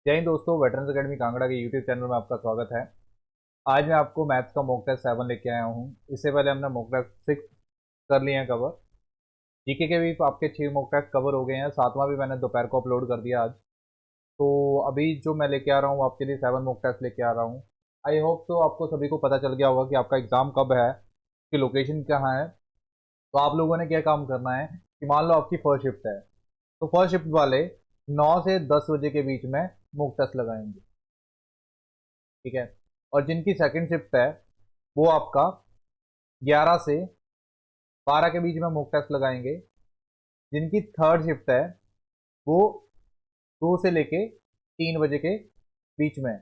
जय हिंद दोस्तों, veterans academy Kangra के यूट्यूब चैनल में आपका स्वागत है। आज मैं आपको मैथ्स का मॉक टेस्ट 7 लेके आया हूँ। इससे पहले हमने मॉक टेस्ट 6 कर लिए हैं कवर। जीके के भी आपके 6 मॉक टेस्ट कवर हो गए हैं, 7वां भी मैंने दोपहर को अपलोड कर दिया आज। तो अभी जो मैं लेके आ रहा हूँ आपके लिए 7 मॉक टेस्ट लेके आ रहा हूँ। आई होप तो आपको सभी को पता चल गया होगा कि आपका एग्ज़ाम कब है, कि लोकेशन कहाँ है। तो आप लोगों ने क्या काम करना है कि मान लो आपकी फर्स्ट शिफ्ट है, तो फर्स्ट शिफ्ट वाले 9 से 10 बजे के बीच में मॉक टेस्ट लगाएंगे, ठीक है। और जिनकी सेकंड शिफ्ट है वो आपका 11 से 12 के बीच में मॉक टेस्ट लगाएंगे। जिनकी थर्ड शिफ्ट है वो 2 से लेके 3 बजे के बीच में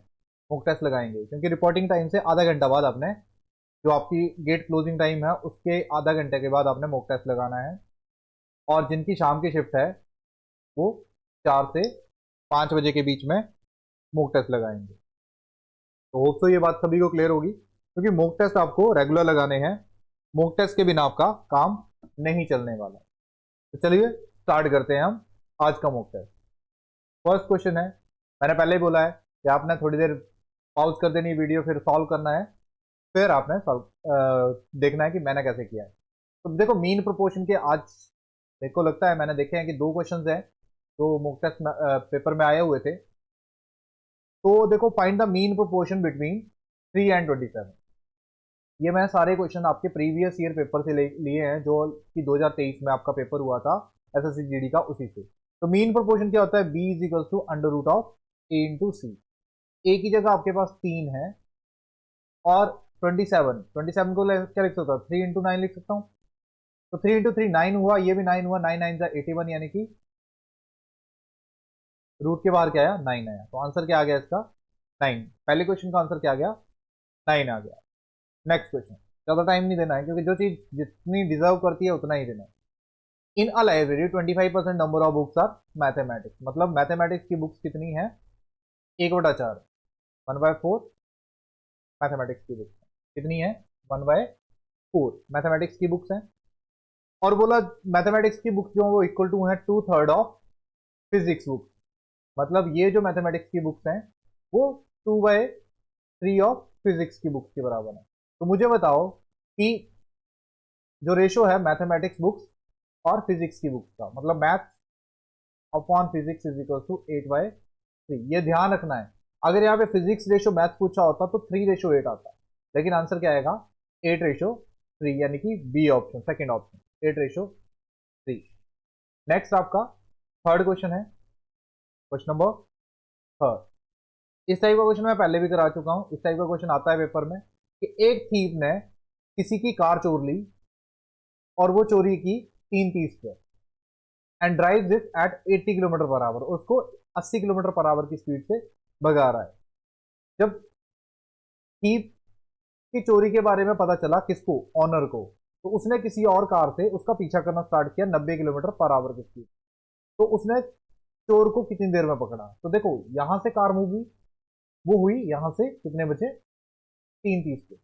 मॉक टेस्ट लगाएंगे, क्योंकि रिपोर्टिंग टाइम से आधा घंटा बाद आपने, जो आपकी गेट क्लोजिंग टाइम है उसके आधा घंटे के बाद आपने मॉक टेस्ट लगाना है। और जिनकी शाम की शिफ्ट है वो 4 से 5 बजे के बीच में मॉक टेस्ट लगाएंगे। तो होप सो ये बात सभी को क्लियर होगी, क्योंकि मॉक टेस्ट आपको रेगुलर लगाने हैं। मॉक टेस्ट के बिना आपका काम नहीं चलने वाला। तो चलिए स्टार्ट करते हैं हम आज का मॉक टेस्ट। फर्स्ट क्वेश्चन है, मैंने पहले ही बोला है कि आपने थोड़ी देर पॉज कर देनी वीडियो, फिर सॉल्व करना है, फिर आपने सॉल्व देखना है कि मैंने कैसे किया है। तो देखो मीन प्रोपोर्शन के आज मेरे को लगता है मैंने देखे हैं कि 2 क्वेश्चंस हैं जो मॉक टेस्ट पेपर में आए हुए थे। तो देखो, find the mean proportion between 3 and 27। ये मैं सारे क्वेश्चन आपके प्रीवियस ईयर पेपर से लिए हैं, जो कि 2023 में आपका पेपर हुआ था एसएससी जीडी का, उसी से। तो मीन प्रोपोर्शन क्या होता है? B is equal to under root of A into C. A की जगह आपके पास 3 है और 27 को क्या लिख सकता हूँ? 3 इंटू 9 लिख सकता हूँ। तो 3 इंटू 3 9 हुआ, ये भी 9 हुआ, 9 9 81, यानी कि रूट के बाहर क्या आया? 9 आया। तो आंसर क्या आ गया इसका? 9। पहले क्वेश्चन का आंसर क्या आ गया? 9 आ गया। Next question. ज्यादा टाइम नहीं देना है, क्योंकि जो चीज जितनी डिजर्व करती है उतना ही देना है। In a library 25% number of books are mathematics. मतलब मैथमेटिक्स की बुक्स कितनी है? 1/4, 1/4 मैथमेटिक्स की बुक्स कितनी है? 1/4 मैथमेटिक्स की बुक्स हैं। और बोला मैथमेटिक्स की बुक्स जो वो इक्वल टू है 2/3 ऑफ फिजिक्स बुक्स। मतलब ये जो मैथमेटिक्स की बुक्स हैं वो 2/3 ऑफ फिजिक्स की बुक्स के बराबर है। तो मुझे बताओ कि जो रेशो है मैथमेटिक्स बुक्स और फिजिक्स की बुक्स का, मतलब maths upon physics is equal to 8/3। ये ध्यान रखना है। अगर यहाँ पे फिजिक्स रेशो मैथ्स पूछा होता तो 3:8 आता, लेकिन आंसर क्या आएगा? 8:3, यानी कि B option, second option, 8:3। Next आपका थर्ड क्वेश्चन है, क्वेश्चन नंबर थर्ड। इस टाइप का क्वेश्चन मैं पहले भी करा चुका हूं। इस टाइप का क्वेश्चन आता है पेपर में कि एक थीव ने किसी की कार चोर ली और वो चोरी की 3:30 पे, and drive it at 80 kilometre per hour. उसको 80 किलोमीटर पर आवर की स्पीड से भगा रहा है। जब थीव की चोरी के बारे में पता चला किसको? ऑनर को। तो उसने किसी और कार से उसका पीछा करना स्टार्ट किया 90 किलोमीटर पर आवर की स्पीड। तो उसने चोर को कितनी देर में पकड़ा? तो देखो, यहां से कार मूव हुई, वो हुई यहां से कितने बजे? 3:30 पे।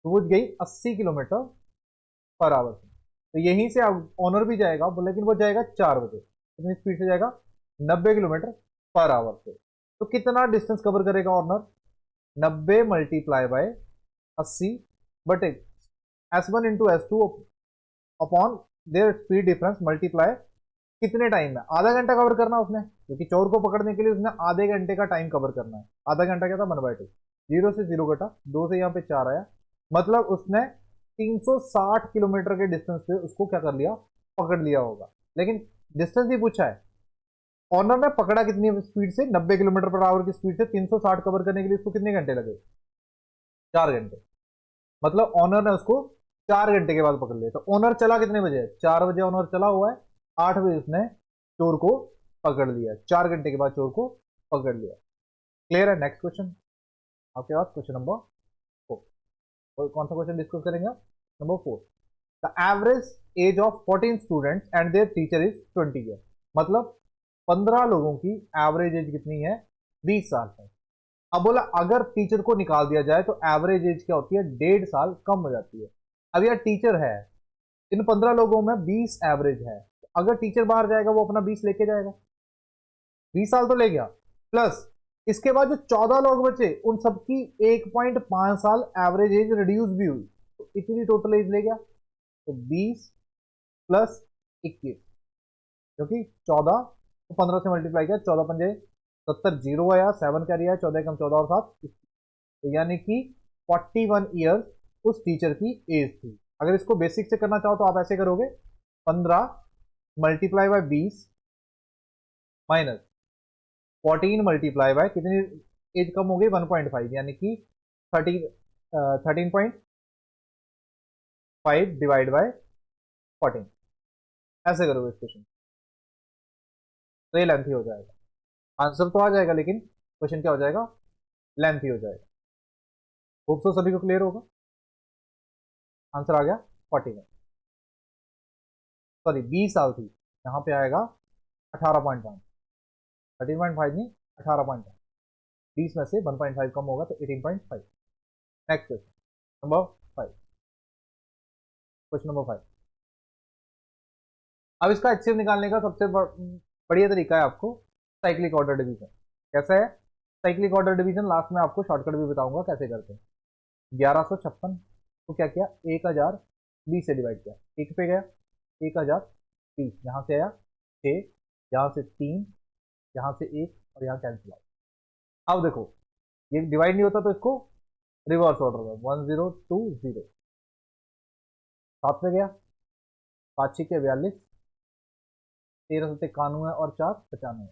तो वो गई 80 किलोमीटर पर आवर से। तो यहीं से ऑनर भी जाएगा, लेकिन वो जाएगा 4 बजे। कितनी स्पीड से जाएगा? 90 किलोमीटर पर आवर से। तो कितना डिस्टेंस कवर करेगा ऑनर? 90 मल्टीप्लाई बाय 80 बटे S1 into S2 upon their speed difference multiply कितने टाइम में? आधा घंटा कवर करना उसने, क्योंकि चोर को पकड़ने के लिए उसने आधे घंटे का टाइम कवर करना है। आधा घंटा क्या था? 1/2। 0 से 0 घटा, 2 से यहाँ पे 4 आया, मतलब उसने 360 किलोमीटर के डिस्टेंस पे उसको क्या कर लिया? पकड़ लिया होगा। लेकिन डिस्टेंस भी पूछा है। ऑनर ने पकड़ा कितनी स्पीड से? 90 किलोमीटर पर आवर की स्पीड से। 360 कवर करने के लिए उसको कितने घंटे लगे? 4 घंटे। मतलब ऑनर ने उसको 4 घंटे के बाद पकड़ लिया। तो ऑनर चला कितने बजे? 4 बजे ऑनर चला हुआ है, 8 बजे उसने चोर को पकड़ लिया, 4 घंटे के बाद चोर को पकड़ लिया। क्लियर है? नेक्स्ट क्वेश्चन आपके पास, क्वेश्चन नंबर 4। कौन सा क्वेश्चन डिस्कस करेंगे आप? Number 4। The average age of 14 students and there teacher is 20 year. मतलब 15 लोगों की एवरेज एज कितनी है? 20 साल है। अब बोला अगर टीचर को निकाल दिया जाए तो एवरेज एज क्या होती है? 1.5 साल कम हो जाती है। अब यार टीचर है, इन 15 लोगों में 20 एवरेज है, तो अगर टीचर बाहर जाएगा वो अपना 20 लेके जाएगा। 20 साल तो ले गया, प्लस इसके बाद जो 14 लोग बचे उन सबकी 1.5 साल एवरेज एज रिड्यूस भी हुई, तो इतनी टोटल एज ले गया। तो 20 प्लस 21, क्योंकि 14 तो 15 से मल्टीप्लाई किया, 14 पंजे 70, जीरो आया, 7 कैरी आया, 14 कम 14 और 7, तो यानी कि 41 ईयर्स उस टीचर की एज थी। अगर इसको बेसिक से करना चाहो तो आप ऐसे करोगे, 15 multiply by 20 minus 14 multiply by कितनी एज कम हो गई, 1.5, यानी कि 13.5 डिवाइड बाय 14, ऐसे करोगे इस क्वेश्चन, तो ये लेंथी हो जाएगा। आंसर तो आ जाएगा लेकिन क्वेश्चन क्या हो जाएगा, लेंथी हो जाएगा। होप सो सभी को क्लियर होगा। आंसर आ गया 41, सॉरी 20 साल थी, यहां पे आएगा 18.5, 13.5 नहीं 18.5, 20 में से 1.5 कम होगा तो 18.5। Next question number 5, question number 5। अब इसका एचसीएफ निकालने का सबसे बढ़िया तरीका है आपको साइक्लिक ऑर्डर डिवीजन। कैसा है साइक्लिक ऑर्डर डिवीजन, लास्ट में आपको शॉर्टकट भी बताऊंगा कैसे करते हैं। 1156 को क्या किया, 1020 से डिवाइड किया, एक पे गया 1030, यहां से आया 6, यहां से 3, यहां से 1 और यहां कैंसिल आउट। अब देखो ये डिवाइड नहीं होता तो इसको रिवर्स ऑर्डर में 1020, 7 पे गया, 5 6 के 42, 13 सत्ते 91 और 4 95,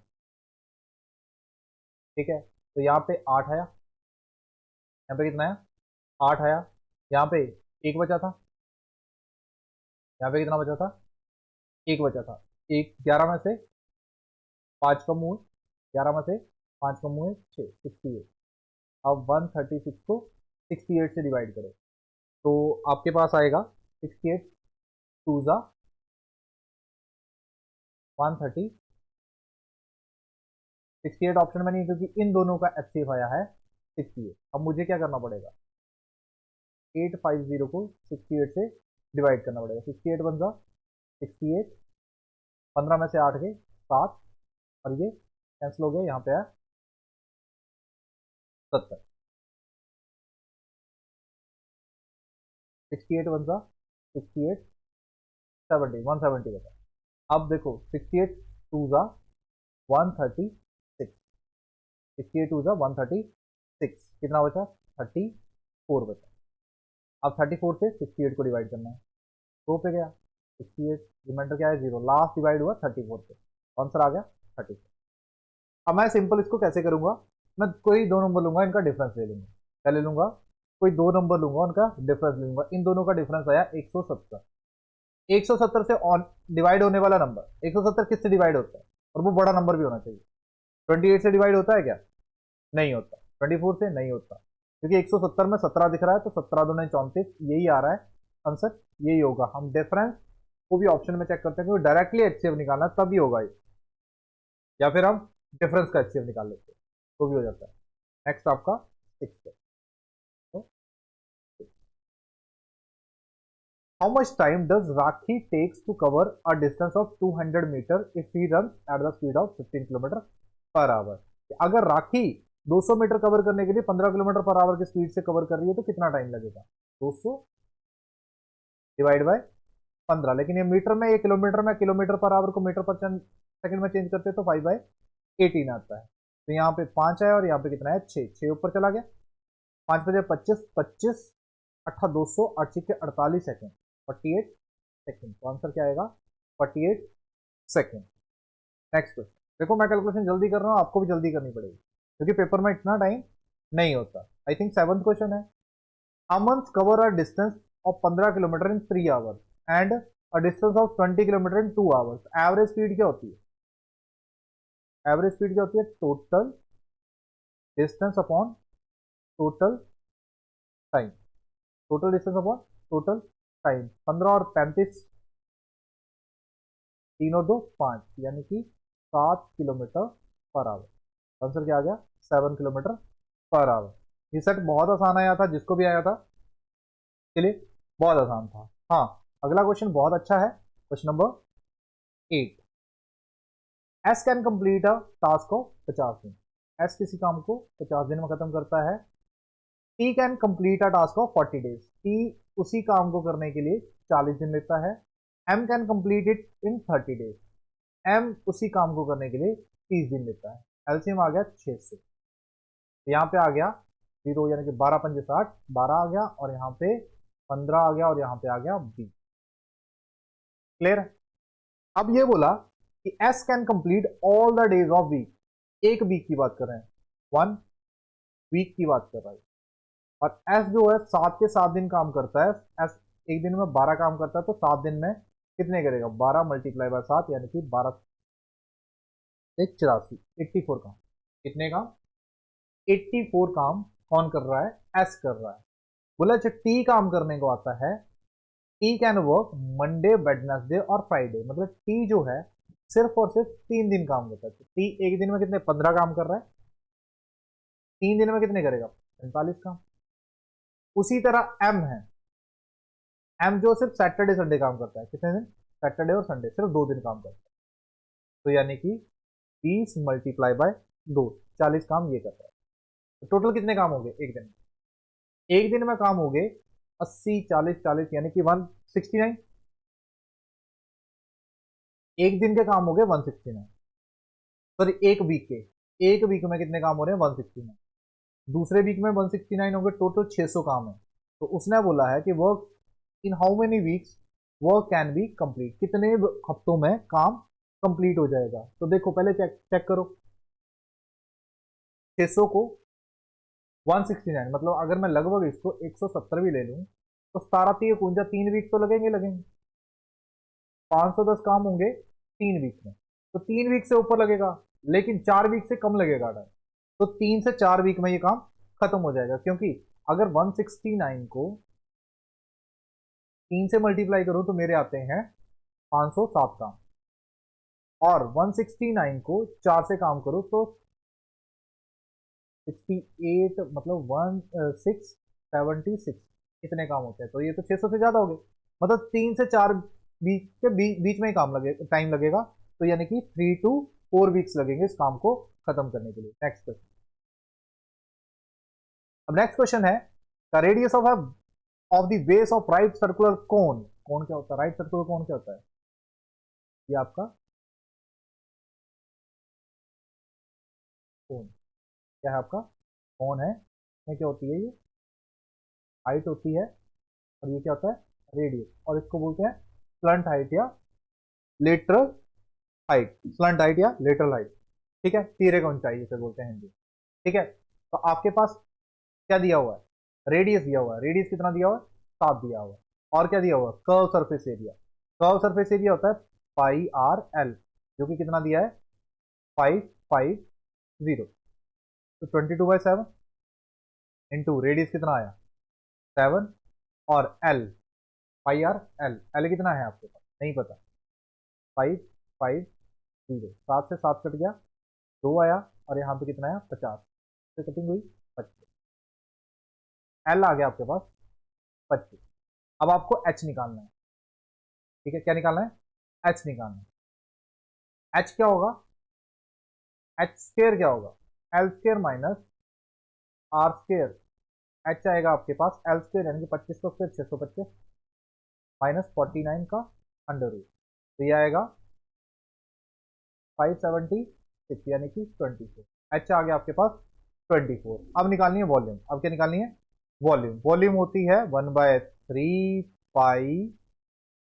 ठीक है। तो यहाँ पे 8 आया, यहाँ पे कितना आया 8 आया, यहाँ पे 1 बचा था, यहाँ पे कितना बचा था 1 बचा था, एक 11 में से 5 कम हुए, 11 में से 5 कम हुए 6, 68। अब 136 को 68 से डिवाइड करो तो आपके पास आएगा 68 टू ज़ा 130, 68 ऑप्शन में नहीं क्योंकि इन दोनों का एचसीएफ आया है 68। अब मुझे क्या करना पड़ेगा, 850 को 68 से डिवाइड करना पड़ेगा, 68 बन जा 68, 15 में से 8 के 7 और ये कैंसिल हो गया, यहाँ पे आया 70, 68 बन जा 68, 70, 170 बचा। अब देखो 68 टू ज़ा 136, 68 टू ज़ा 136, कितना बचा 34 बचा। अब 34 से 68 को डिवाइड करना है, 2 पे गया 68, रिमाइंडर क्या है 0, लास्ट डिवाइड हुआ 34 से, आंसर आ गया 34। अब मैं सिंपल इसको कैसे करूंगा, मैं कोई दो नंबर लूंगा, इनका डिफरेंस ले लूंगा, क्या ले लूंगा, कोई दो नंबर लूंगा, उनका डिफरेंस ले लूंगा, इन दोनों का डिफरेंस आया 170, 170 से ऑन डिवाइड होने वाला नंबर, 170 किससे डिवाइड होता है और वो बड़ा नंबर भी होना चाहिए, 28 से डिवाइड होता है क्या, नहीं होता, 24 से नहीं होता, क्योंकि 170 में 17 दिख रहा है तो 17 दूनी 34, यही आ रहा है आंसर, यही होगा। हम डिफरेंस को भी ऑप्शन में चेक करते हैं क्योंकि डायरेक्टली एचसीएफ निकालना तभी होगा ये, या फिर हम डिफरेंस का एचसीएफ निकाल लेते हैं तो भी हो जाता है। नेक्स्ट आपका 6, how much time does Rakhi takes to cover a distance of 200 meter if he runs at the speed of 15 km per hour? अगर राखी 200 मीटर कवर करने के लिए 15 किलोमीटर पर आवर की स्पीड से कवर कर रही है तो कितना टाइम लगेगा, 200 डिवाइड बाय 15, लेकिन ये मीटर में, ये किलोमीटर में, किलोमीटर पर आवर को मीटर पर सेकंड में चेंज करते तो 5/18 आता है। तो यहाँ पे 5 है और यहाँ पे कितना है 6, 6 ऊपर चला गया, 5 बजे 25, 25 अट्ठा 200, 8 के 48 सेकेंड, 48 सेकेंड, तो आंसर क्या आएगा 48 सेकेंड। नेक्स्ट क्वेश्चन, देखो मैं कैलकुलेशन जल्दी कर रहा हूँ, आपको भी जल्दी करनी पड़ेगी क्योंकि पेपर में इतना टाइम नहीं होता। आई थिंक 7th क्वेश्चन है, Aman's cover a distance of 15 kilometre in 3 hours and a distance of 20 kilometre in 2 hours, average speed क्या होती है, एवरेज स्पीड क्या होती है, total distance upon total time, total distance upon total time, 15 और 35, 3 और 2 5, यानी कि 7 किलोमीटर पर आवर, आंसर क्या आ गया 7 किलोमीटर पर आवर। ये सेट बहुत आसान आया था, जिसको भी आया था चलिए बहुत आसान था। हाँ अगला क्वेश्चन बहुत अच्छा है, question number 8, S can complete a task of 50 दिन। एस किसी काम को 50 दिन में खत्म करता है। T can complete a task of 40 days. T उसी काम को करने के लिए 40 दिन लेता है। M can complete it in 30 days. M उसी काम को करने के लिए 30 दिन लेता है। एलसीएम आ गया 600। यहाँ पे आ गया 0 यानी कि 12 पंजे 60, 12 आ गया और यहाँ पे 15 आ गया और यहाँ पे आ गया 20। क्लियर। अब ये बोला कि S can complete all the days of week. एक वीक की बात कर रहे हैं, 1 वीक की बात कर रहा है। और एस जो है 7 के 7 दिन काम करता है। एस एक दिन में 12 काम करता है, तो 7 दिन में कितने करेगा? 12 मल्टीप्लाई बाय 7 यानी कि 12 एक 84, 84 काम। कितने काम? 84 काम कौन कर रहा है? एस कर रहा है। बोला अच्छा टी काम करने को आता है। T can work Monday, Wednesday और फ्राइडे। मतलब टी जो है सिर्फ और सिर्फ 3 दिन काम करता है। टी एक दिन में कितने? 15 काम कर रहा है। 3 दिन में कितने करेगा? 45 काम। उसी तरह एम है। एम जो सिर्फ सैटरडे संडे काम करता है। कितने दिन? सैटरडे और संडे, सिर्फ 2 दिन काम करता है। तो यानी कि 20 मल्टीप्लाई बाय 2, 40 काम ये करता है। तो टोटल कितने काम हो गए एक दिन में? एक दिन में काम हो गए 80, 40, 40 यानी कि 169। एक दिन के काम हो गए 169। सॉरी, एक वीक के। एक वीक में कितने काम हो रहे हैं? 169। दूसरे वीक में 169 हो गए। टोटल 600 काम है। तो उसने बोला है कि work in how many weeks work can be complete. कितने हफ्तों में काम कंप्लीट हो जाएगा? तो देखो पहले चेक चेक करो। 600 को 169, मतलब अगर मैं लगभग इसको 170 भी ले लूं तो 17 3 वीक तो लगेंगे। 510 काम होंगे 3 वीक में। तो 3 वीक से ऊपर लगेगा, लेकिन 4 वीक से कम लगेगा टाइम। तो 3 से 4 वीक में ये काम खत्म हो जाएगा, क्योंकि अगर 169 को 3 से मल्टीप्लाई करूं तो मेरे आते हैं 507 काम। और 169 को 4 से काम करूं तो 68, मतलब 1676 इतने काम होते हैं। तो ये तो 600 से ज्यादा हो गए। मतलब 3 से 4 वीक के बीच में ही काम लगे, टाइम लगेगा। तो यानी कि 3 to 4 वीक्स लगेंगे इस काम को खत्म करने के लिए। Next question. अब नेक्स्ट क्वेश्चन है, the radius of the base of right circular cone. Cone क्या होता है? राइट सर्कुलर कोन क्या होता है? ये आपका कोन क्या है? आपका कोन है। ये क्या होती है? ये हाइट होती है। और ये क्या होता है? रेडियस। और इसको बोलते हैं स्लंट हाइट या लेटरल हाइट। स्लंट हाइट या लेटरल हाइट, ठीक है। तिरक ऊंचाई जिसे बोलते हैं हिंदी, ठीक है। तो आपके पास क्या दिया हुआ है? रेडियस दिया हुआ है। रेडियस कितना दिया हुआ है? 7 दिया हुआ है। और क्या दिया हुआ है? Curve surface area. Curve surface area होता है पाई आर एल, जो कि कितना दिया है? 550। तो 22/7 इंटू रेडियस कितना आया? 7। और एल, पाई आर एल, एल कितना है आपके पास? नहीं पता। 550। 7 से 7 कट गया, 2 आया। और यहाँ पे कितना आया? 50 से कटिंग हुई 25। एल आ गया आपके पास 25। अब आपको एच निकालना है, ठीक है। क्या निकालना है? एच निकालना है। एच क्या होगा? एच स्क्र क्या होगा? L square minus R square. H आएगा आपके पास एल स्क्र यानी कि 25 का स्क्र 625 माइनस 49 का अंडर रूट। तो ये आएगा 576 यानी कि 24। एच आ गया आपके पास 24। अब निकालनी है वॉल्यूम। अब क्या निकालनी है? वॉल्यूम। वॉल्यूम होती है 1/3 पाई,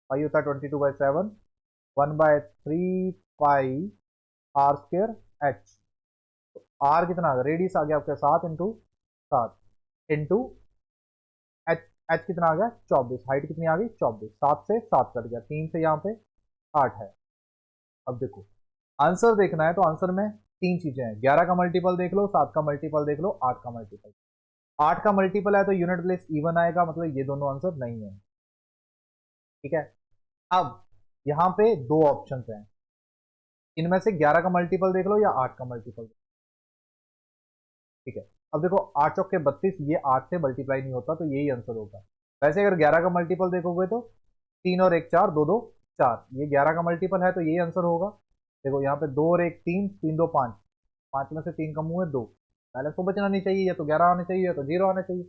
पाई होता है 22/7, 1/3 पाई आर स्क्र एच। आर कितना आ गया? रेडियस आ गया आपका 7 इंटू 7 इंटू एच। एच कितना आ गया? 24। हाइट कितनी आ गई? 24। 7 से 7 कट गया, 3 से यहाँ पे 8 है। अब देखो आंसर देखना है, तो आंसर में 3 चीजें हैं। 11 का मल्टीपल देख लो, 7 का मल्टीपल देख लो, 8 का मल्टीपल। 8 का मल्टीपल है तो यूनिट प्लेस इवन आएगा, मतलब ये दोनों आंसर नहीं है, ठीक है। अब यहाँ पे 2 ऑप्शन हैं, इनमें से 11 का मल्टीपल देख लो या 8 का मल्टीपल, ठीक है। अब देखो 8 चौके 32, ये 8 से मल्टीप्लाई नहीं होता, तो यही आंसर होगा। वैसे अगर 11 का मल्टीपल देखोगे तो 3 और 1 4, 2 2 4, ये 11 का मल्टीपल है तो यही आंसर होगा। देखो यहाँ पे 2 और 1 3, 3 2 5, 5 में से 3 कम हुए 2, बैलेंस तो बचना नहीं चाहिए, या तो 11 आने चाहिए या तो 0 आना चाहिए।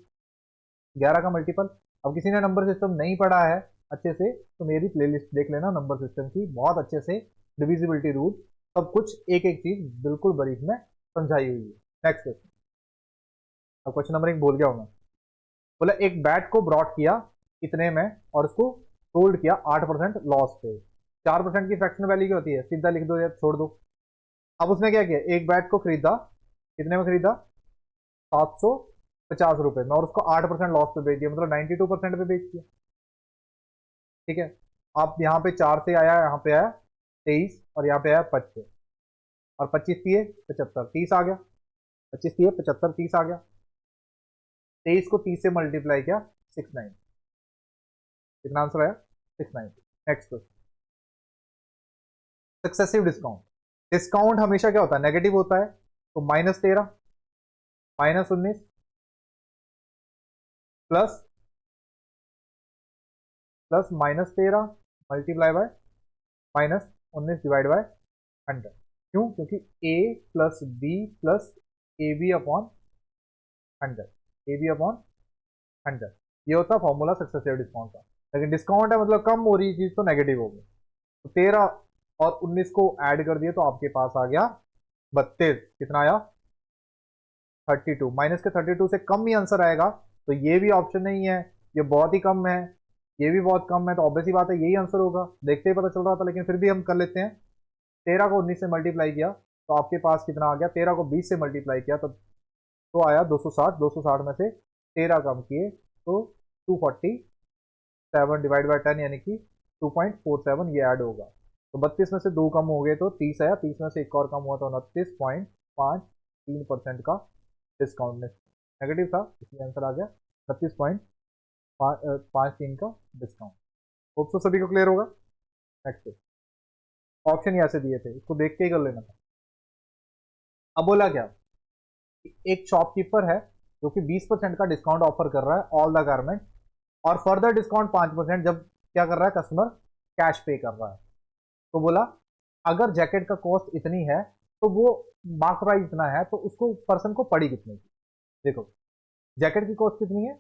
11 का मल्टीपल, अब किसी ने नंबर सिस्टम नहीं पढ़ा है अच्छे से तो मेरी प्लेलिस्ट देख लेना नंबर सिस्टम की, बहुत अच्छे से डिविजिबिलिटी रूल सब कुछ एक एक चीज बिल्कुल ब्रीफ में समझाई हुई है। नेक्स्ट क्वेश्चन, अब क्वेश्चन नंबर 1 बोल गया हूं मैं। बोला एक बैट को ब्रॉड किया इतने में और उसको सोल्ड किया 8% लॉस पे। 4% की फ्रैक्शनल वैल्यू क्या होती है, सीधा लिख दो या छोड़ दो। अब उसने क्या किया, एक बैट को खरीदा, कितने में खरीदा, 750 रुपए में, और उसको 8% लॉस पे बेच दिया, मतलब 92% पे बेच दिया। ठीक है, अब यहाँ पे 4 से आया, यहाँ पे आया 23 और यहाँ पे आया 25, और 25 दिए 75, 30 आ गया। 25 दिए 75, 30 आ गया। 23 को 30 से मल्टीप्लाई किया 690, कितना आंसर आया 690। Next question, successive discount. Discount हमेशा क्या होता है, नेगेटिव होता है, तो -13, -19 plus plus -13 multiply by -19 divide by 100। क्यों, क्योंकि a plus B plus A B upon 100, A B upon 100, ये होता है फॉर्मूला सक्सेसिव डिस्काउंट का। लेकिन डिस्काउंट है मतलब कम हो रही चीज तो नेगेटिव होगी, तो 13 और 19 को ऐड कर दिए तो आपके पास आ गया 32, कितना आया 32, माइनस के 32 से कम ही आंसर आएगा, तो ये भी ऑप्शन नहीं है, ये बहुत ही कम है, ये भी बहुत कम है, तो ऑब्वियस ही बात है यही आंसर होगा, देखते ही पता चल रहा था, लेकिन फिर भी हम कर लेते हैं। 13 को 19 से मल्टीप्लाई किया तो आपके पास कितना आ गया, 13 को 20 से मल्टीप्लाई किया तो आया 260, 260 में से 13 कम किए तो 247 डिवाइड बाई 10 यानी कि 2.47 ये ऐड होगा, तो 32 में से 2 कम हो गए तो 30 आया, 30 में से एक और कम हुआ तो 29.53% का डिस्काउंट नेगेटिव था, इसलिए आंसर आ गया 32.53 का डिस्काउंट। होप सो सभी को क्लियर होगा। नेक्स्ट, ऑप्शन ही ऐसे दिए थे, इसको देख के ही कर लेना था। अब बोला क्या, एक शॉपकीपर है जो कि 20% का डिस्काउंट ऑफर कर रहा है ऑल द गारमेंट, और फर्दर डिस्काउंट 5% जब क्या कर रहा है कस्टमर कैश पे कर रहा है। तो बोला अगर जैकेट का कॉस्ट इतनी है तो वो मार्क प्राइस इतना है, तो उसको पर्सन को पड़ी कितनी की। देखो जैकेट की कॉस्ट कितनी है,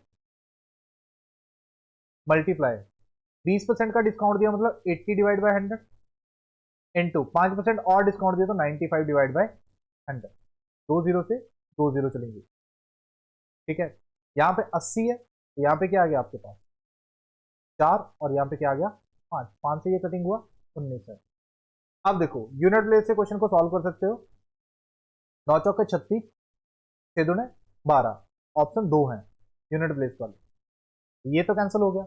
मल्टीप्लाई 20% का डिस्काउंट दिया मतलब 80 डिवाइड बाय 100 इंटू 5% और डिस्काउंट दिया तो 95 डिवाइड बाय 100, 2 जीरो से 2 जीरो चलेंगे। ठीक है, यहाँ पे 80 है तो यहाँ पे क्या आ गया आपके पास 4, और यहाँ पे क्या आ गया 5, 5 से ये कटिंग हुआ 19 है। अब देखो यूनिट प्लेस से क्वेश्चन को सॉल्व कर सकते हो, 9 चौके 36, 6 दूने 12, ऑप्शन 2 है यूनिट प्लेस वाले, ये तो कैंसिल हो गया,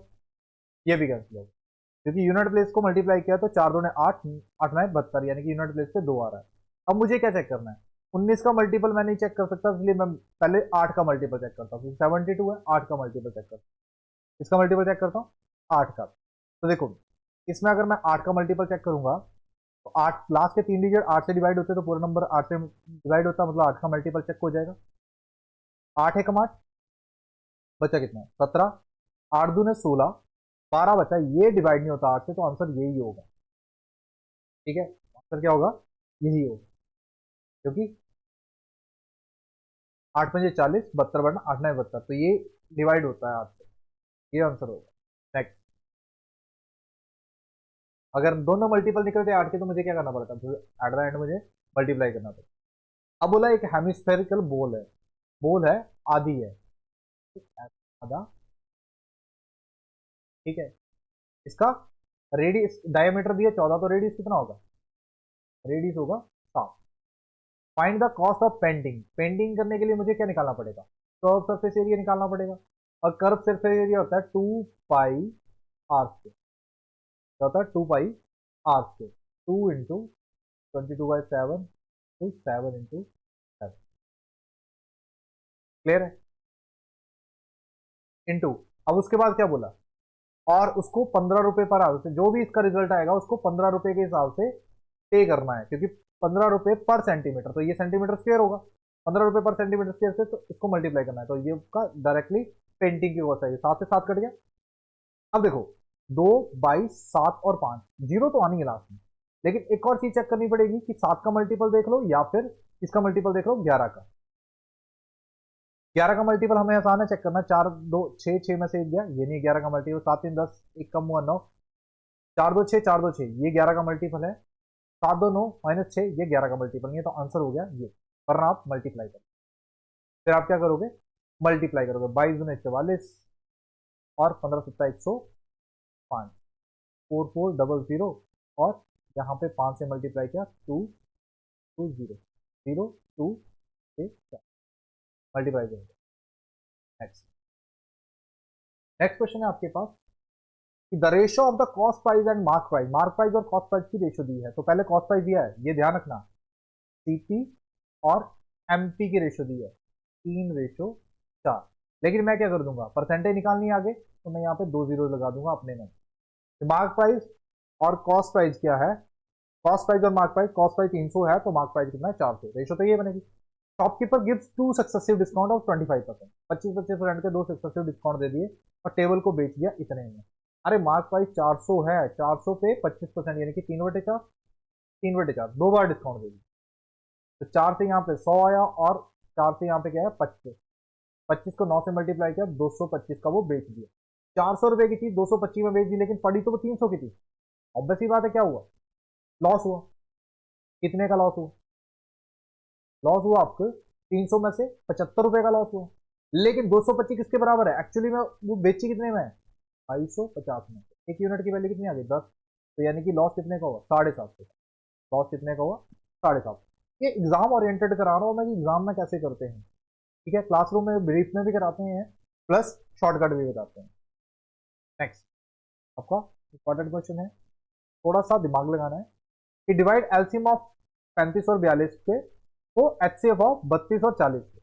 ये भी कैंसिल हो गया, क्योंकि यूनिट प्लेस को मल्टीप्लाई किया तो 4 दूने 8, 8 9 72, यानी कि यूनिट प्लेस पे 2 आ रहा है। अब मुझे क्या चेक करना है, 19 का मल्टीपल मैं नहीं चेक कर सकता, इसलिए मैं पहले 8 का मल्टीपल चेक करता हूँ, 72 है, 8 का मल्टीपल चेक करता हूँ, इसका मल्टीपल चेक करता हूँ 8 का। तो देखो इसमें अगर मैं 8 का मल्टीपल चेक करूंगा तो 8 लास्ट के 3 डिजिट 8 से डिवाइड होते तो पूरा नंबर 8 से डिवाइड होता, मतलब 8 का मल्टीपल चेक हो जाएगा। 8 एकम 8, बचा कितना 17, 8 दूने 16, 12 बचा, ये डिवाइड नहीं होता 8 से, तो आंसर यही होगा। ठीक है, आंसर क्या होगा, यही होगा, क्योंकि 8 पंजे 40, 72 बढ़ना 8 9 72, तो ये डिवाइड होता है 8 से, ये आंसर होगा। नेक्स्ट, अगर दोनों मल्टीपल निकलते 8 के तो मुझे क्या करना पड़ता, एट द एंड मुझे मल्टीप्लाई करना पड़ता। अब बोला एक हेमिस्फेरिकल बोल है आधी है, आधा, ठीक है, इसका रेडियस डायमीटर दिया 14, तो रेडियस कितना होगा, रेडियस होगा 7। Find the cost of painting, painting करने के लिए मुझे क्या निकालना पड़ेगा, कर्व सरफेस एरिया निकालना पड़ेगा, और कर्व सरफेस एरिया होता है 2 पाई आर स्क्वायर, क्या होता है 2 pi R square, 2 into 22/7 two 7 into 7, clear है, इंटू, अब उसके बाद क्या बोला, और उसको 15 रुपए पर आवर से, जो भी इसका रिजल्ट आएगा उसको 15 रुपए के हिसाब से पे करना है, क्योंकि 15 रुपए पर सेंटीमीटर, तो ये सेंटीमीटर स्क्वायर होगा, 15 रुपए पर सेंटीमीटर स्क्वायर से, तो इसको मल्टीप्लाई करना है, तो ये उसका डायरेक्टली पेंटिंग की कॉस्ट आएगी, 7 से 7 कट गया। अब देखो 2 22 7 और 5, जीरो तो आनी है लास्ट में, लेकिन एक और चीज चेक करनी पड़ेगी कि 7 का मल्टीपल देख लो या फिर इसका मल्टीपल देख लो 11 का। 11 का मल्टीपल हमें आसान है चेक करना, 4 2 6, 6 में से एक गया, ये नहीं 11 का मल्टीपल, 7 3 10, एक कम हुआ 9, 4 2 6, 4 2 6, ये 11 का मल्टीपल है, 7 2 9 -6, ये 11 का मल्टीपल नहीं है, तो आंसर हो गया ये। वरना आप मल्टीप्लाई करो, फिर आप क्या करोगे, मल्टीप्लाई करोगे, 22 दूनी 44 और 15 सत्ता 105, 4400, और यहाँ पे 5 से मल्टीप्लाई किया 2 2 0 0 2 6 मल्टीप्लाई करोगे। नेक्स्ट नेक्स्ट क्वेश्चन है आपके पास कि the ratio of the cost price and mark price और कॉस्ट प्राइस की रेशियो दी है। तो पहले कॉस्ट प्राइस दिया है, ये ध्यान रखना, सीपी और एमपी की रेशियो दी है 3:4। लेकिन मैं क्या कर दूंगा, परसेंटेज निकालनी है आगे, तो मैं यहाँ पे 2 जीरो लगा दूंगा अपने में। मार्क प्राइस और कॉस्ट प्राइस क्या है, कॉस्ट प्राइस और मार्क प्राइस, कॉस्ट प्राइस 300 है तो मार्क प्राइस कितना है 400, रेशियो तो ये बनेगी। Shopkeeper gives 2 successive discount of 25%, 25% के 2 सक्सेसिव डिस्काउंट दे दिए और टेबल को बेच दिया इतने में। अरे मार्क प्राइस 400 है, 400 पे 25% यानी कि 3/4, 3/4, 2 बार डिस्काउंट दे दिया, तो 4 से यहाँ पे 100 आया और 4 से यहाँ पे क्या है 25, 25 को 9 से मल्टीप्लाई किया, 225 का वो बेच दिया। 400 रुपए की चीज 225 में बेच दी, लेकिन पड़ी तो वो 300 की थी। ऑब्वियस ही बात है क्या हुआ, लॉस हुआ। कितने का लॉस हुआ, लॉस हुआ आपको 300 में से 75 रुपए का लॉस हुआ। लेकिन 225 किसके बराबर है, एक्चुअली में वो बेची कितने में, 250 में, एक यूनिट की वैल्यू कितनी आ गई 10, तो यानी कि लॉस कितने का हुआ 750 का, लॉस कितने का हुआ 750। ये एग्जाम ओरिएंटेड करा रहा हूं मैं कि एग्जाम में कैसे करते हैं, ठीक है, क्लासरूम में ब्रीफ में भी कराते हैं प्लस शॉर्टकट भी बताते हैं। नेक्स्ट आपका इंपॉर्टेंट क्वेश्चन है, थोड़ा सा दिमाग लगाना है कि डिवाइड एलसीएम ऑफ 35 और 42 के को एचसीएफ ऑफ 32 और 40 के।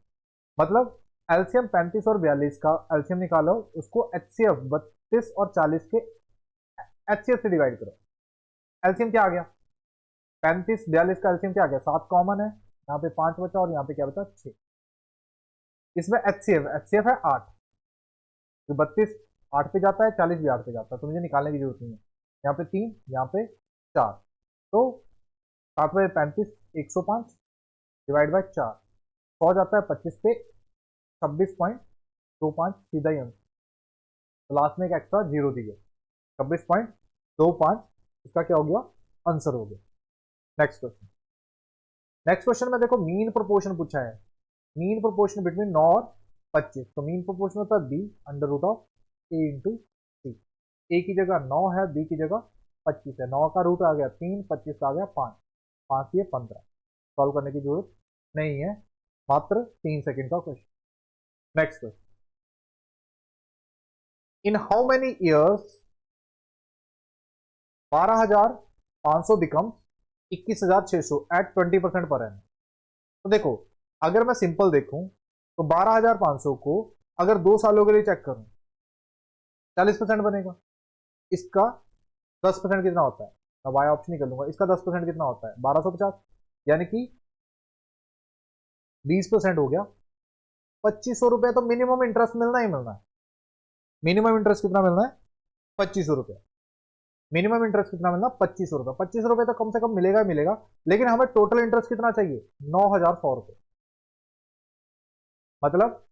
मतलब एलसीएम 35 और 42 का एलसीएम निकालो, उसको एचसीएफ 32 और 40 के एचसीएफ से डिवाइड करो। एलसीएम क्या आ गया, 35 42 का एलसीएम क्या आ गया, 7 कॉमन है, यहाँ पे 5 बचा और यहाँ पे क्या बचा 6। इसमें एचसीएफ एचसीएफ है 8, तो 32 8 पे जाता है, 40 भी 8 पे जाता है, तो मुझे निकालने की जरूरत नहीं है। यहाँ पे 3, यहाँ पे 4, तो 7 में 35 105 डिवाइड बाय 4, 100 जाता है 25 पे 26.25 सीधा ही आंसर, तो लास्ट में एक एक्स्ट्रा जीरो दी गई, 26.25 इसका क्या हो गया आंसर हो गया। नेक्स्ट क्वेश्चन, नेक्स्ट क्वेश्चन में देखो मीन प्रोपोर्शन पूछा है, मीन प्रोपोर्शन बिटवीन 9 और 25, तो मीन प्रोपोर्शन होता है B under root of A into C. A की जगह 9 है, बी की जगह 25 है, 9 का रूट आ गया 3, 25 का आ गया 5, 5 ये 15, सॉल्व करने की जरूरत नहीं है, मात्र 3 सेकंड का question. Next question, in how many years 12,500 becomes 21,600 at 20% per annum. तो देखो अगर मैं सिंपल देखूं तो 12,500 को अगर 2 सालों के लिए चेक करूं 40% बनेगा, इसका 10% कितना होता है, मैं वाई ऑप्शन ही कर लूंगा, इसका 10% कितना होता है 1250, यानी कि 20% हो गया। 2500 रुपए तो मिनिमम इंटरेस्ट मिलना ही मिलना है, मिनिमम इंटरेस्ट कितना मिलना है 2500 रुपए, मिनिमम इंटरेस्ट कितना मिलना 2500 रुपए, 2500 रुपए तो कम से कम मिलेगा ही मिलेगा, लेकिन हमें टोटल इंटरेस्ट कितना चाहिए 9,100 रुपए, मतलब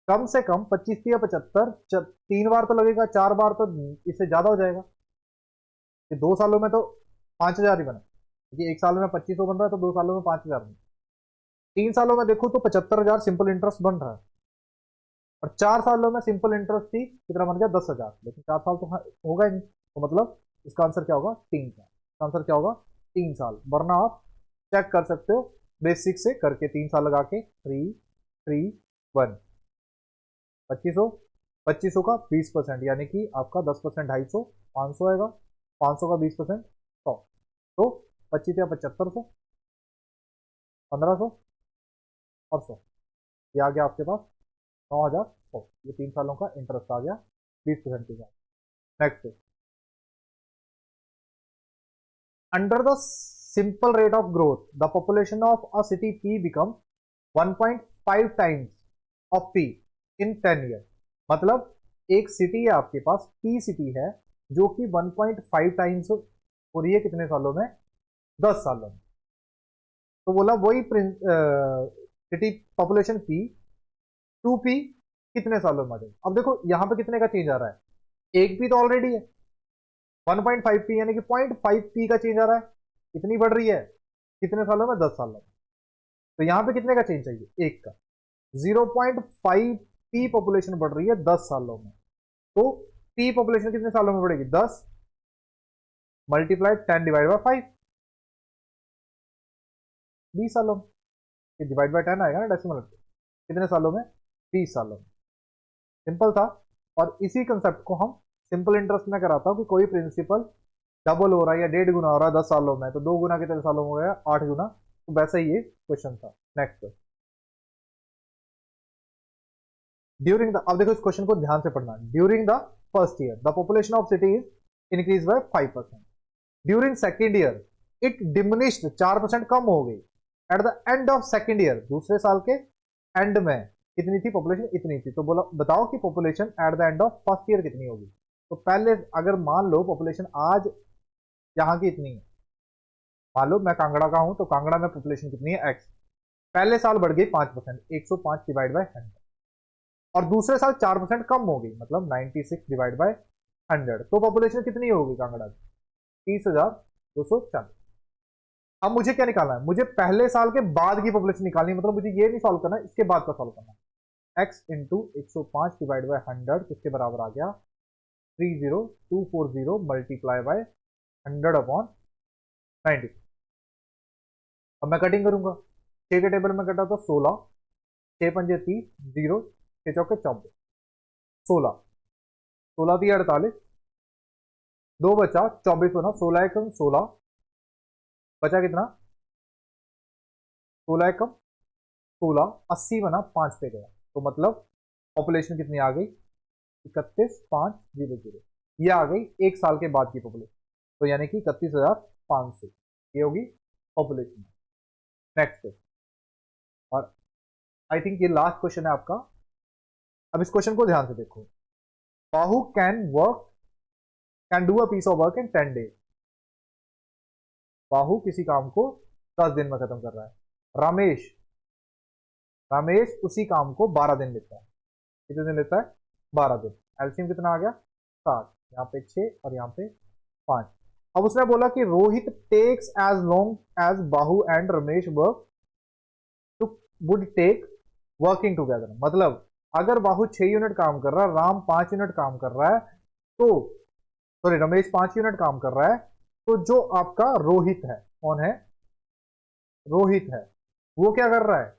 कम से कम 25 या 75, 3 बार तो लगेगा, 4 बार तो इससे ज्यादा हो जाएगा, कि 2 सालों में तो 5,000 ही बने, क्योंकि 1 साल में 2500 बन रहा है तो 2 सालों में 5,000 बने, 3 सालों में देखो तो 75,000 सिंपल इंटरेस्ट बन रहा है, और 4 सालों में सिंपल इंटरेस्ट थी कितना बन गया 10,000, लेकिन 4 साल तो होगा ही नहीं, तो मतलब इसका आंसर क्या होगा 3 साल, इसका आंसर क्या होगा 3 साल, वरना आप चेक कर सकते हो बेसिक से करके, 3 साल लगा के 3 3 1 2500, 2500 का 20% यानी कि आपका 10% 250, 500 आएगा, 500 का 20% 100, तो 25 या 7500, 1500 और 100, ये आ गया आपके पास 9,100, ये 3 सालों का इंटरेस्ट आ गया 20% के साथ। Next, under the simple rate of growth the population of a city P become 1.5 times of P in 10 year. मतलब एक सिटी है आपके पास, P सिटी है जो कि 1.5 टाइम्स हो रही है कितने सालों में 10 सालों में। तो बोला वही सिटी पॉपुलेशन पी 2p कितने सालों में आ जाएगी। अब देखो यहाँ पे कितने का चेंज आ रहा है, 1p तो ऑलरेडी है, 1.5p यानी कि 0.5p का चेंज आ रहा है, कितनी बढ़ रही है, कितने सालों में, 10 सालों में। तो यहाँ पे कितने का चेंज चाहिए, 1 का। 0.5p पॉपुलेशन बढ़ रही है 10 सालों में, तो p पॉपुलेशन कितने सालों में बढ़ेगी, 10 मल्टीप्लाई 10 डिवाइड बाय 5, 20 सालों में। डिवाइड बाय 10 आएगा ना डेसिमल, कितने सालों में, 20 सालों में। सिंपल था। और इसी कंसेप्ट को हम सिंपल इंटरेस्ट में कराता हूं कि कोई प्रिंसिपल डबल हो रहा है या 1.5 गुना हो रहा है 10 सालों में, तो 2 गुना कितने सालों में हो गया, 8 गुना। तो वैसा ही ये क्वेश्चन था। नेक्स्ट, ड्यूरिंग द, अब देखो इस क्वेश्चन को ध्यान से पढ़ना। During the first year the population of city is increase by 5%। During second year it diminished, 4% कम हो गई। At the end of second year, दूसरे साल के एंड में कितनी थी पॉपुलेशन, इतनी थी। तो बोला बताओ कि population at the end of first year कितनी होगी। तो पहले अगर मान लो पॉपुलेशन आज यहाँ की इतनी है, मान लो मैं कांगड़ा का हूं, तो कांगड़ा में पॉपुलेशन कितनी है, x। पहले साल बढ़ गई 5%, 105 डिवाइड बाय 100। और दूसरे साल 4% कम हो गई, मतलब 96 डिवाइड बाय 100। तो पॉपुलेशन कितनी होगी कांगड़ा की, 30,240। अब मुझे क्या निकालना है, मुझे पहले साल के बाद की पॉपुलेशन निकालनी है, मतलब मुझे ये नहीं सॉल्व करना है, इसके बाद का सॉल्व करना है। x इंटू 105 डिवाइड बाय 100 किसके बराबर आ गया, 30240 मल्टीप्लाई बाय 100 अपॉन 90। अब मैं कटिंग करूंगा, 6 के टेबल में कटा तो 16, 6 पंजे 30, 0, 6 चौके 24, 16, 16 थी 48, 2 बचा 24 बना, 16 एकम 16, बचा कितना, 16 एकम 16, 80 बना, 5 पे गया। तो मतलब पॉपुलेशन कितनी आ गई, 31,500। ये आ गई एक साल के बाद की पॉपुलेशन, तो यानी कि 31,500 ये होगी पॉपुलेशन। नेक्स्ट, और आई थिंक ये लास्ट क्वेश्चन है आपका। अब इस क्वेश्चन को ध्यान से देखो। Bahu can do a piece of work in 10 days. Bahu किसी काम को 10 दिन में खत्म कर रहा है। रमेश उसी काम को 12 दिन लेता है। कितने दिन लेता है, 12 दिन। एलसीएम कितना आ गया, 7, यहाँ पे 6 और यहाँ पे 5। अब उसने बोला कि Rohit takes as long as Bahu and Ramesh work would take working together. मतलब अगर बाहु 6 यूनिट काम कर रहा है, राम 5 यूनिट काम कर रहा है, तो सॉरी रमेश 5 यूनिट काम कर रहा है, तो जो आपका रोहित है, कौन है, रोहित है, वो क्या कर रहा है,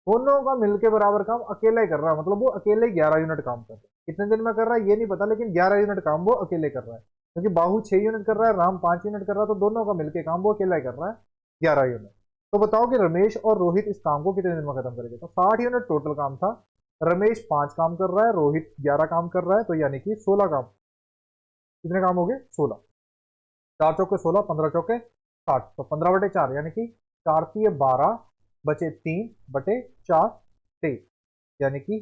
दोनों का मिलके बराबर काम अकेला ही कर रहा है। मतलब वो अकेले 11 यूनिट काम कर रहा है। कितने दिन में कर रहा है ये नहीं पता, लेकिन 11 यूनिट काम वो अकेले कर रहा है। क्योंकि बाहु 6 यूनिट कर रहा है, राम 5 यूनिट कर रहा है, तो दोनों का मिलके काम वो अकेला ही कर रहा है, 11 यूनिट। तो बताओ कि रमेश और रोहित इस काम को कितने दिन में खत्म करेंगे। तो 60 यूनिट टोटल काम था, रमेश 5 काम कर रहा है, रोहित 11 काम कर रहा है, तो यानी कि 16 काम। कितने काम हो गए, 16, 4 चौके 16, 15 चौके 60, तो 15/4 यानी कि 4 की 12 बचे 3 बटे 4 23, यानी कि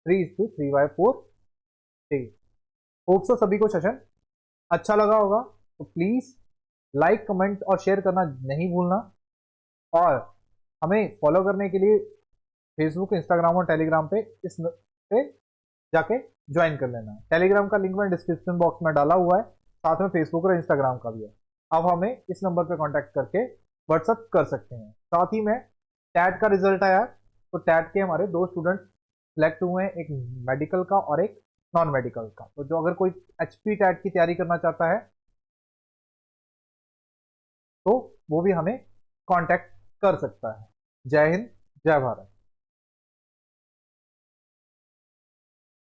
3:3/4 23। होप सो सभी को सेशन अच्छा लगा होगा। तो प्लीज लाइक कमेंट और शेयर करना नहीं भूलना, और हमें फॉलो करने के लिए फेसबुक, इंस्टाग्राम और टेलीग्राम पे पे जाके ज्वाइन कर लेना। टेलीग्राम का लिंक मैं डिस्क्रिप्शन बॉक्स में डाला हुआ है, साथ में फेसबुक और इंस्टाग्राम का भी है। अब हमें इस नंबर पे कांटेक्ट करके व्हाट्सअप कर सकते हैं। साथ ही में टैट का रिजल्ट आया, तो टैट के हमारे 2 स्टूडेंट सिलेक्ट हुए हैं, एक मेडिकल का और एक नॉन मेडिकल का। तो जो अगर कोई एचपी टैट की तैयारी करना चाहता है तो वो भी हमें कांटेक्ट कर सकता है। जय हिंद, जय भारत।